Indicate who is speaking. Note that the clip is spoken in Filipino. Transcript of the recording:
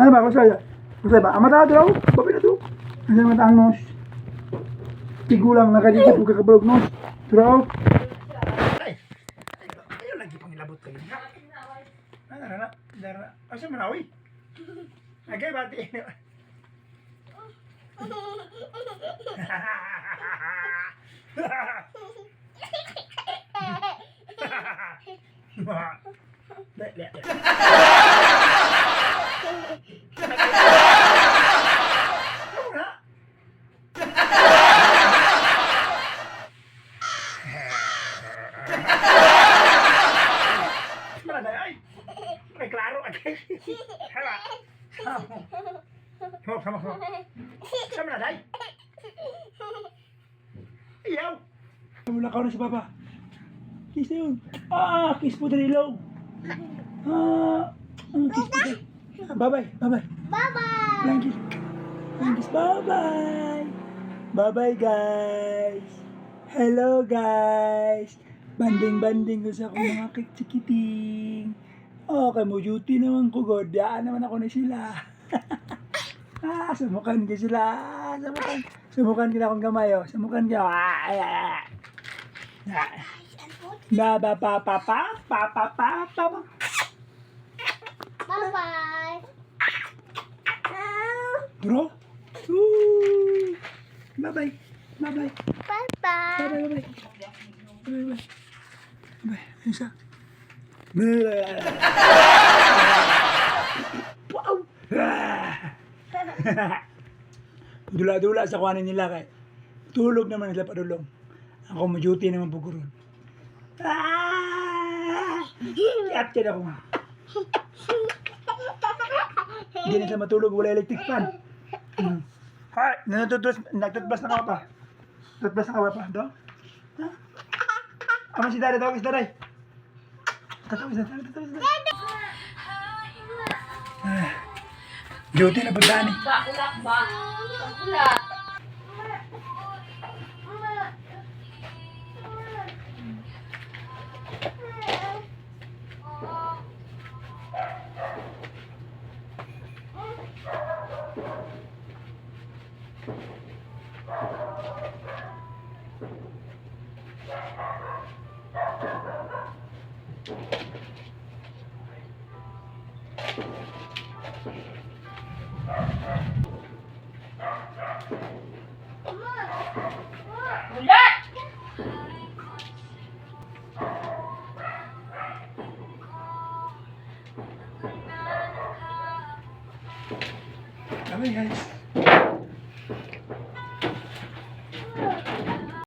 Speaker 1: Ano ba? Kusay ba? Amata daw. Babi na to. Ano mata ang nos? Tigulang nakadikit ko kakabalog nos. Turaw. Ay. Ayaw lagi pang ilabot kayo. Ano. Asa manawi? Agay bati. Ay, klaro. Hala. Sama. Sama na, day. Ayaw. Wala ka na si Papa. Kiss na yun. Kiss po dali low. Kiss po dali. Bye-bye. Bye-bye. Kiss. Bye-bye. Bye-bye, guys. Hello, guys. Banding-banding ko sa akong mga kitsikiting. Okay, mo duty naman ko, God. Daan naman ako na sila. Sumukan ko sila. Sumukan ko na akong gamay, oh. Sumukan ko.
Speaker 2: Bye-bye.
Speaker 1: Bro? Bye-bye.
Speaker 2: Bye-bye.
Speaker 1: Bye-bye. Isa. Wow! Dula-dula sa kuhanin nila kay tulog naman nila padulong. Ako ma-duty naman buguron. Capture ako nga. Hindi na siya matulog, wala electric fan. Hay, nagtutbas na ka pa. Tutbas na ka pa, do? Ha? Ama si Daday, tawag si Daday. Tatawag si Daday. Duty na pagdaan eh.
Speaker 2: Bakulak. Ulat!
Speaker 1: Bye guys.